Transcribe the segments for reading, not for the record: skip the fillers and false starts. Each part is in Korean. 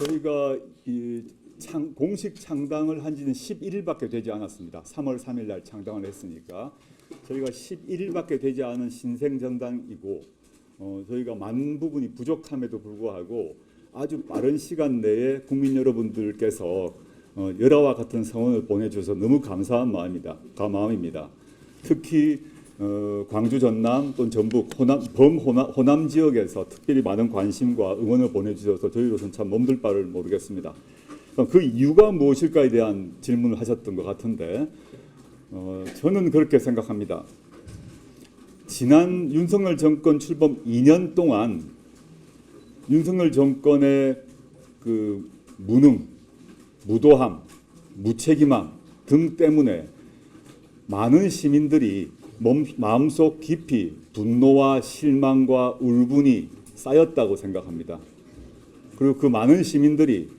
저희가 공식 창당을 한 지는 11일밖에 되지 않았습니다. 3월 3일 날 창당을 했으니까 저희가 11일밖에 되지 않은 신생정당이고 저희가 많은 부분이 부족함에도 불구하고 아주 빠른 시간 내에 국민 여러분들께서 열화와 같은 성원을 보내주셔서 너무 감사한 마음입니다. 특히 광주, 전남 또는 전북, 호남 지역에서 특별히 많은 관심과 응원을 보내주셔서 저희로서는 참 몸둘 바를 모르겠습니다. 그 이유가 무엇일까에 대한 질문을 하셨던 것 같은데 저는 그렇게 생각합니다. 지난 윤석열 정권 출범 2년 동안 윤석열 정권의 그 무능, 무도함, 무책임함 등 때문에 많은 시민들이 마음속 깊이 분노와 실망과 울분이 쌓였다고 생각합니다. 그리고 그 많은 시민들이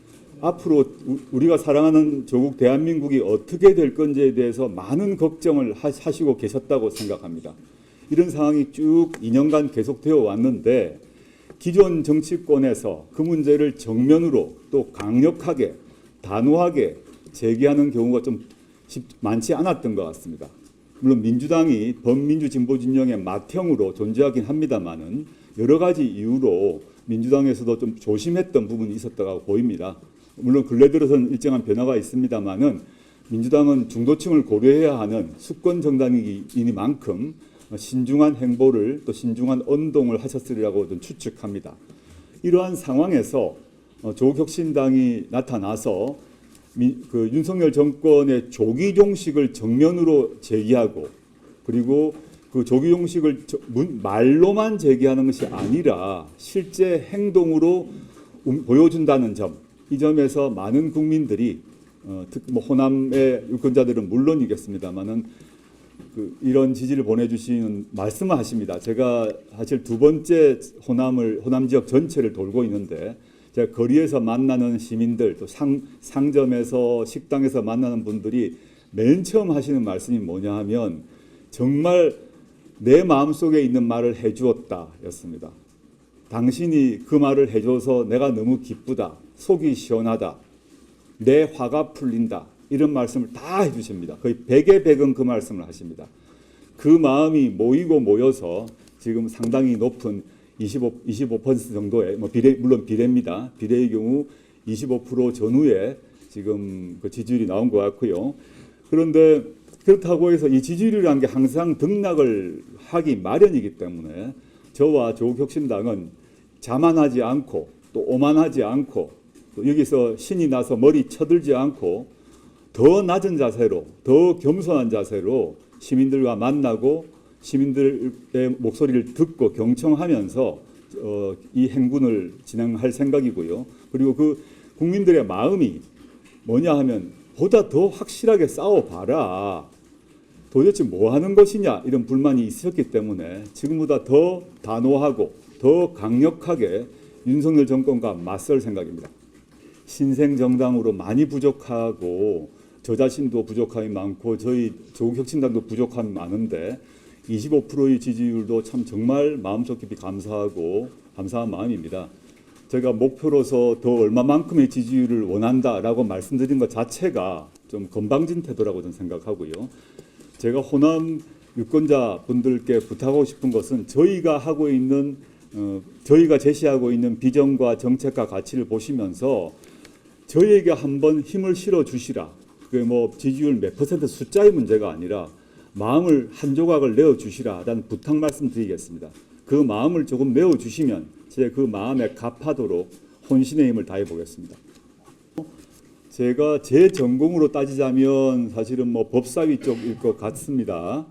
앞으로 우리가 사랑하는 조국 대한민국이 어떻게 될 건지에 대해서 많은 걱정을 하시고 계셨다고 생각합니다. 이런 상황이 쭉 2년간 계속되어 왔는데 기존 정치권에서 그 문제를 정면으로 또 강력하게 단호하게 제기하는 경우가 좀 많지 않았던 것 같습니다. 물론 민주당이 범민주 진보 진영의 맏형으로 존재하긴 합니다만은 여러 가지 이유로 민주당에서도 좀 조심했던 부분이 있었다고 보입니다. 물론 근래 들어서는 일정한 변화가 있습니다만은 민주당은 중도층을 고려해야 하는 수권 정당이니만큼 신중한 행보를 또 신중한 언동을 하셨으리라고 좀 추측합니다. 이러한 상황에서 조국혁신당이 나타나서 그 윤석열 정권의 조기 종식을 정면으로 제기하고 그리고 그 조기 종식을 말로만 제기하는 것이 아니라 실제 행동으로 보여준다는 점, 이 점에서 많은 국민들이 특히 호남의 유권자들은 물론이겠습니다만은 이런 지지를 보내주시는 말씀을 하십니다. 제가 사실 두 번째 호남 지역 전체를 돌고 있는데 제가 거리에서 만나는 시민들 또 상점에서 식당에서 만나는 분들이 맨 처음 하시는 말씀이 뭐냐 하면 정말 내 마음속에 있는 말을 해주었다 였습니다. 당신이 그 말을 해줘서 내가 너무 기쁘다, 속이 시원하다, 내 화가 풀린다, 이런 말씀을 다 해주십니다. 거의 100에 100은 그 말씀을 하십니다. 그 마음이 모여서 지금 상당히 높은 25% 정도의 물론 비례입니다. 비례의 경우 25% 전후에 지금 그 지지율이 나온 것 같고요. 그런데 그렇다고 해서 이 지지율이라는 게 항상 등락을 하기 마련이기 때문에 저와 조국혁신당은 자만하지 않고 또 오만하지 않고 또 여기서 신이 나서 머리 쳐들지 않고 더 낮은 자세로 더 겸손한 자세로 시민들과 만나고 시민들의 목소리를 듣고 경청하면서 이 행군을 진행할 생각이고요. 그리고 그 국민들의 마음이 뭐냐 하면 보다 더 확실하게 싸워봐라. 도대체 뭐 하는 것이냐 이런 불만이 있었기 때문에 지금보다 더 단호하고 더 강력하게 윤석열 정권과 맞설 생각입니다. 신생정당으로 많이 부족하고 저 자신도 부족함이 많고 저희 조국혁신당도 부족함이 많은데 25%의 지지율도 참 정말 마음속 깊이 감사한 마음입니다. 제가 목표로서 더 얼마만큼의 지지율을 원한다라고 말씀드린 것 자체가 좀 건방진 태도라고 저는 생각하고요. 제가 호남 유권자 분들께 부탁하고 싶은 것은 저희가 제시하고 있는 비전과 정책과 가치를 보시면서 저희에게 한번 힘을 실어 주시라. 그게 지지율 몇 퍼센트 숫자의 문제가 아니라 마음을 한 조각을 내어주시라라는 부탁 말씀드리겠습니다. 그 마음을 조금 내어주시면 제가 그 마음에 갚하도록 혼신의 힘을 다해 보겠습니다. 제가 제 전공으로 따지자면 사실은 법사위 쪽일 것 같습니다.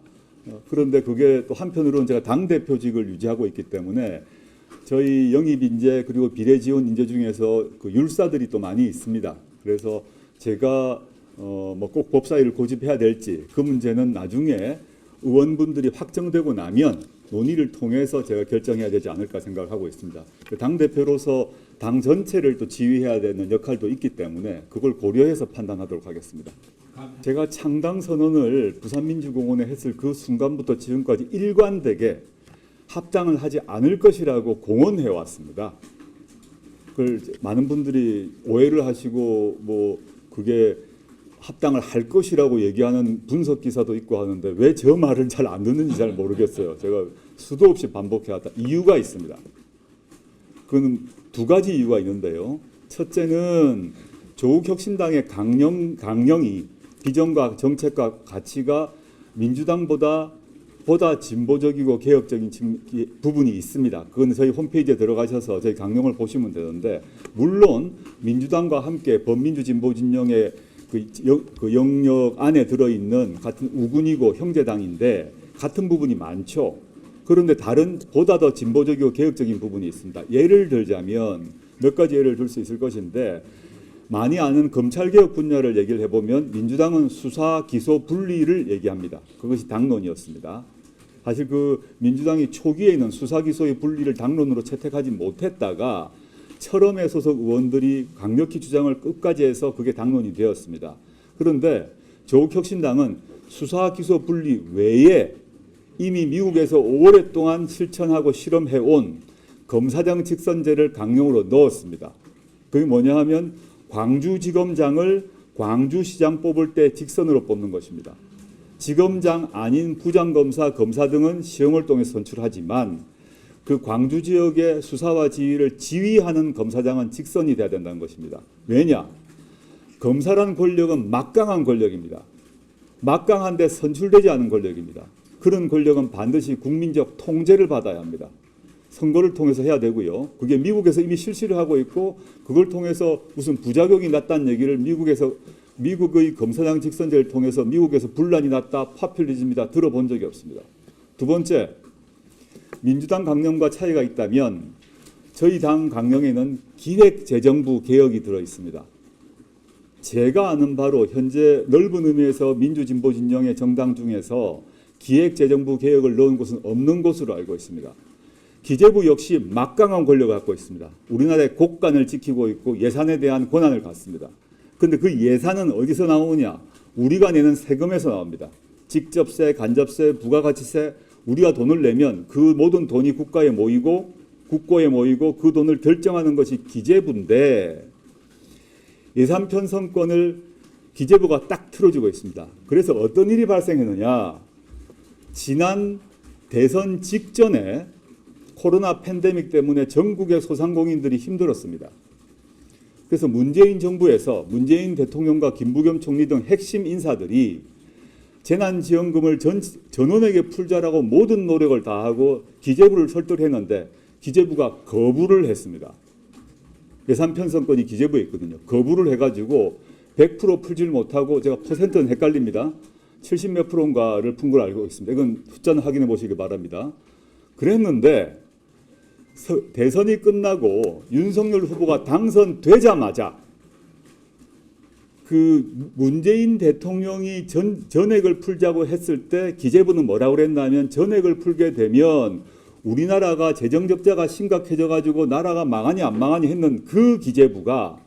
그런데 그게 또 한편으로는 제가 당대표직을 유지하고 있기 때문에 저희 영입인재 그리고 비례지원 인재 중에서 그 율사들이 또 많이 있습니다. 그래서 제가 꼭 법사위를 고집해야 될지 그 문제는 나중에 의원분들이 확정되고 나면 논의를 통해서 제가 결정해야 되지 않을까 생각을 하고 있습니다. 당대표로서 당 전체를 또 지휘해야 되는 역할도 있기 때문에 그걸 고려해서 판단하도록 하겠습니다. 제가 창당 선언을 부산민주공원에 했을 그 순간부터 지금까지 일관되게 합당을 하지 않을 것이라고 공언해 왔습니다. 그걸 많은 분들이 오해를 하시고 뭐 그게 합당을 할 것이라고 얘기하는 분석 기사도 있고 하는데 왜 저 말을 잘 안 듣는지 잘 모르겠어요. 제가 수도 없이 반복해왔다. 이유가 있습니다. 그건 두 가지 이유가 있는데요. 첫째는 조국 혁신당의 강령이 비전과 정책과 가치가 민주당보다 진보적이고 개혁적인 부분이 있습니다. 그건 저희 홈페이지에 들어가셔서 저희 강령을 보시면 되는데, 물론 민주당과 함께 범민주 진보 진영의 그 영역 안에 들어있는 같은 우군이고 형제당인데 같은 부분이 많죠. 그런데 다른 보다 더 진보적이고 개혁적인 부분이 있습니다. 예를 들자면 몇 가지 예를 들 수 있을 것인데, 많이 아는 검찰개혁 분야를 얘기를 해보면 민주당은 수사 기소 분리를 얘기합니다. 그것이 당론이었습니다. 사실 그 민주당이 초기에는 수사 기소의 분리를 당론으로 채택하지 못했다가 철험의 소속 의원들이 강력히 주장을 끝까지 해서 그게 당론이 되었습니다. 그런데 조국 혁신당은 수사 기소 분리 외에 이미 미국에서 오랫동안 실천하고 실험해온 검사장 직선제를 강령으로 넣었습니다. 그게 뭐냐 하면 광주지검장을 광주시장 뽑을 때 직선으로 뽑는 것입니다. 지검장 아닌 부장검사, 검사 등은 시험을 통해서 선출하지만 그 광주 지역의 수사와 지휘를 지휘하는 검사장은 직선이 돼야 된다는 것입니다. 왜냐? 검사라는 권력은 막강한 권력입니다. 막강한데 선출되지 않은 권력입니다. 그런 권력은 반드시 국민적 통제를 받아야 합니다. 선거를 통해서 해야 되고요. 그게 미국에서 이미 실시를 하고 있고, 그걸 통해서 무슨 부작용이 났다는 얘기를 미국의 검사장 직선제를 통해서 미국에서 분란이 났다, 파퓰리즘이다 들어본 적이 없습니다. 두 번째, 민주당 강령과 차이가 있다면 저희 당 강령에는 기획재정부 개혁이 들어 있습니다. 제가 아는 바로 현재 넓은 의미에서 민주진보 진영의 정당 중에서 기획재정부 개혁을 넣은 곳은 없는 것으로 알고 있습니다. 기재부 역시 막강한 권력을 갖고 있습니다. 우리나라의 국간을 지키고 있고 예산에 대한 권한을 갖습니다. 그런데 그 예산은 어디서 나오느냐? 우리가 내는 세금에서 나옵니다. 직접세, 간접세, 부가가치세, 우리가 돈을 내면 그 모든 돈이 국고에 모이고 그 돈을 결정하는 것이 기재부인데, 예산 편성권을 기재부가 딱 틀어주고 있습니다. 그래서 어떤 일이 발생했느냐? 지난 대선 직전에 코로나 팬데믹 때문에 전국의 소상공인들이 힘들었습니다. 그래서 문재인 정부에서 문재인 대통령과 김부겸 총리 등 핵심 인사들이 재난지원금을 전원에게 풀자라고 모든 노력을 다하고 기재부를 설득했는데 기재부가 거부를 했습니다. 예산 편성권이 기재부에 있거든요. 거부를 해가지고 100% 풀지를 못하고, 제가 퍼센트는 헷갈립니다. 70 몇 프로인가를 푼 걸 알고 있습니다. 이건 숫자는 확인해 보시기 바랍니다. 그랬는데 대선이 끝나고 윤석열 후보가 당선되자마자 그 문재인 대통령이 전액을 풀자고 했을 때 기재부는 뭐라고 그랬냐면, 전액을 풀게 되면 우리나라가 재정 적자가 심각해져 가지고 나라가 망하니 안 망하니 했는 그 기재부가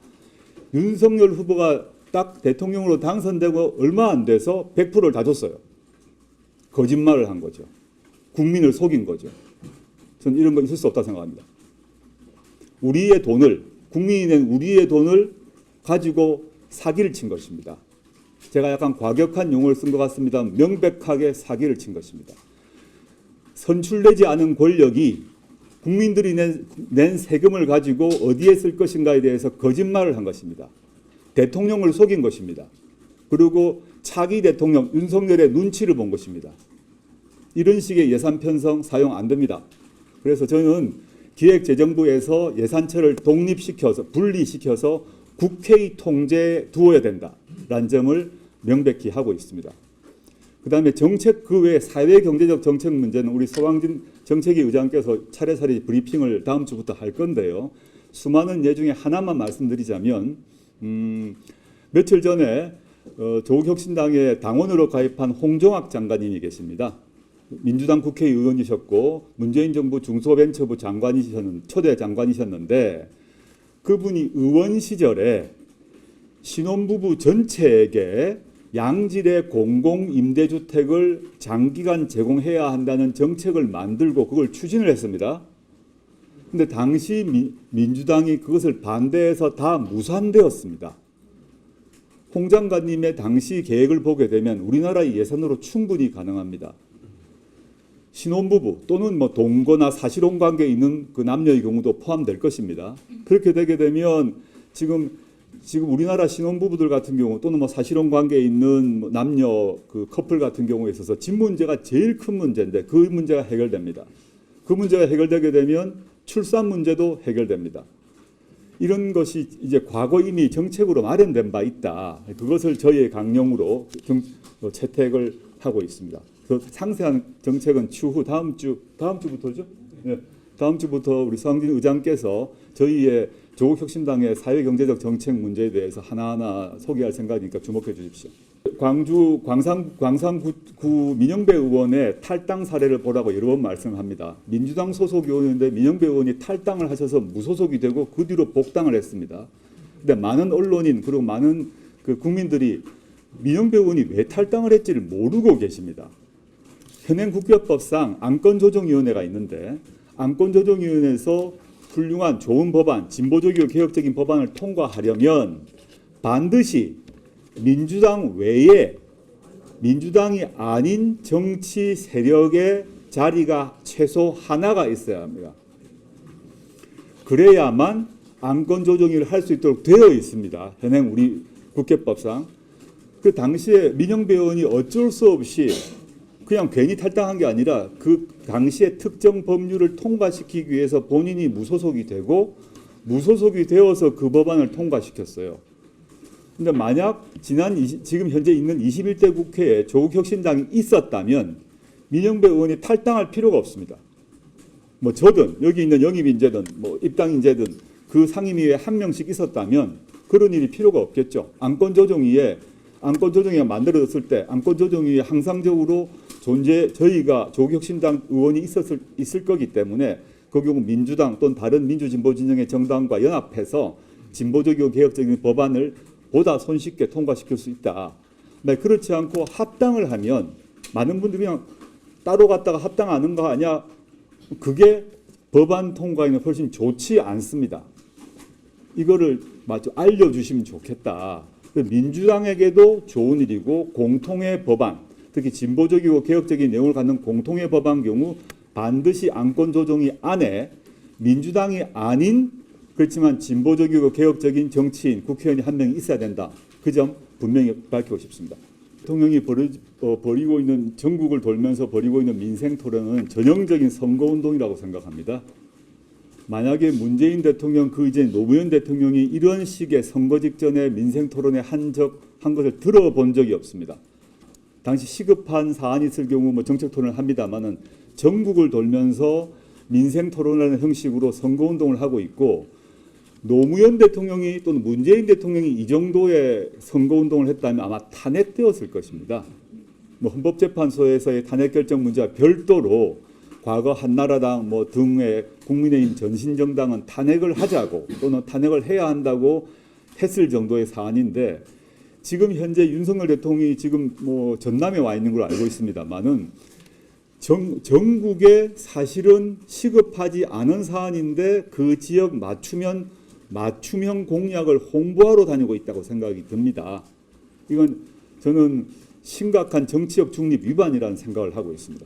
윤석열 후보가 딱 대통령으로 당선되고 얼마 안 돼서 100%를 다 줬어요. 거짓말을 한 거죠. 국민을 속인 거죠. 저는 이런 거 있을 수 없다고 생각합니다. 국민이 낸 우리의 돈을 가지고 사기를 친 것입니다. 제가 약간 과격한 용어를 쓴 것 같습니다. 명백하게 사기를 친 것입니다. 선출되지 않은 권력이 국민들이 낸 세금을 가지고 어디에 쓸 것인가에 대해서 거짓말을 한 것입니다. 대통령을 속인 것입니다. 그리고 차기 대통령 윤석열의 눈치를 본 것입니다. 이런 식의 예산 편성 사용 안 됩니다. 그래서 저는 기획재정부에서 예산처를 분리시켜서 국회의 통제에 두어야 된다라는 점을 명백히 하고 있습니다. 그 다음에 정책 그 외에 사회경제적 정책 문제는 우리 서광진 정책위 의장께서 차례차례 브리핑을 다음 주부터 할 건데요. 수많은 예 중에 하나만 말씀드리자면, 며칠 전에 조국 혁신당의 당원으로 가입한 홍종학 장관님이 계십니다. 민주당 국회의원이셨고 문재인 정부 중소벤처부 초대 장관이셨는데, 그분이 의원 시절에 신혼부부 전체에게 양질의 공공임대주택을 장기간 제공해야 한다는 정책을 만들고 그걸 추진을 했습니다. 근데 당시 민주당이 그것을 반대해서 다 무산되었습니다. 홍 장관님의 당시 계획을 보게 되면 우리나라의 예산으로 충분히 가능합니다. 신혼부부 또는 뭐 동거나 사실혼 관계에 있는 그 남녀의 경우도 포함될 것입니다. 그렇게 되게 되면 지금 우리나라 신혼부부들 같은 경우 또는 뭐 사실혼 관계에 있는 뭐 남녀 그 커플 같은 경우에 있어서 집 문제가 제일 큰 문제인데 그 문제가 해결됩니다. 그 문제가 해결되게 되면 출산 문제도 해결됩니다. 이런 것이 이제 과거 이미 정책으로 마련된 바 있다. 그것을 저희의 강령으로 채택을 하고 있습니다. 그 상세한 정책은 추후 다음 주부터죠? 네. 다음 주부터 우리 서항진 의장께서 저희의 조국혁신당의 사회경제적 정책 문제에 대해서 하나하나 소개할 생각이니까 주목해 주십시오. 광주 광산구 민영배 의원의 탈당 사례를 보라고 여러 번 말씀합니다. 민주당 소속 의원인데 민영배 의원이 탈당을 하셔서 무소속이 되고 그 뒤로 복당을 했습니다. 근데 많은 언론인 그리고 많은 그 국민들이 민영배 의원이 왜 탈당을 했지를 모르고 계십니다. 현행 국회법상 안건조정위원회가 있는데 안건조정위원회에서 훌륭한 좋은 법안, 진보적이고 개혁적인 법안을 통과하려면 반드시 민주당 외에 민주당이 아닌 정치 세력의 자리가 최소 하나가 있어야 합니다. 그래야만 안건조정위를 할 수 있도록 되어 있습니다. 현행 우리 국회법상. 그 당시에 민영배 의원이 어쩔 수 없이 그냥 괜히 탈당한 게 아니라 그 당시에 특정 법률을 통과시키기 위해서 본인이 무소속이 되고 무소속이 되어서 그 법안을 통과시켰어요. 근데 만약 지금 현재 있는 21대 국회에 조국혁신당이 있었다면 민영배 의원이 탈당할 필요가 없습니다. 뭐 저든 여기 있는 영입인재든 뭐 입당인재든 그 상임위에 한 명씩 있었다면 그런 일이 필요가 없겠죠. 안건조정위가 만들어졌을 때 안건조정위에 항상적으로 저희가 조국혁신당 의원이 있을 거기 때문에 그 경우 민주당 또는 다른 민주진보 진영의 정당과 연합해서 진보적이고 개혁적인 법안을 보다 손쉽게 통과시킬 수 있다. 네, 그렇지 않고 합당을 하면 많은 분들이 그냥 따로 갔다가 합당하는 거 아니야? 그게 법안 통과에는 훨씬 좋지 않습니다. 이거를 마저 알려주시면 좋겠다. 민주당에게도 좋은 일이고 공통의 법안, 특히 진보적이고 개혁적인 내용을 갖는 공통의 법안 경우 반드시 안건조정위 안에 민주당이 아닌 그렇지만 진보적이고 개혁적인 정치인, 국회의원이 한 명이 있어야 된다. 그 점 분명히 밝히고 싶습니다. 대통령이 벌이고 있는 전국을 돌면서 벌이고 있는 민생 토론은 전형적인 선거운동이라고 생각합니다. 만약에 문재인 대통령 그 이전 노무현 대통령이 이런 식의 선거 직전에 민생 토론에 한 것을 들어본 적이 없습니다. 당시 시급한 사안이 있을 경우 뭐 정책 토론을 합니다만은 전국을 돌면서 민생 토론이라는 형식으로 선거 운동을 하고 있고 노무현 대통령이 또는 문재인 대통령이 이 정도의 선거 운동을 했다면 아마 탄핵되었을 것입니다. 뭐 헌법재판소에서의 탄핵 결정 문제와 별도로 과거 한나라당 뭐 등의 국민의힘 전신정당은 탄핵을 하자고 또는 탄핵을 해야 한다고 했을 정도의 사안인데 지금 현재 윤석열 대통령이 지금 뭐 전남에 와 있는 걸 알고 있습니다만은 전국에 사실은 시급하지 않은 사안인데 그 지역 맞춤형 공약을 홍보하러 다니고 있다고 생각이 듭니다. 이건 저는 심각한 정치적 중립 위반이라는 생각을 하고 있습니다.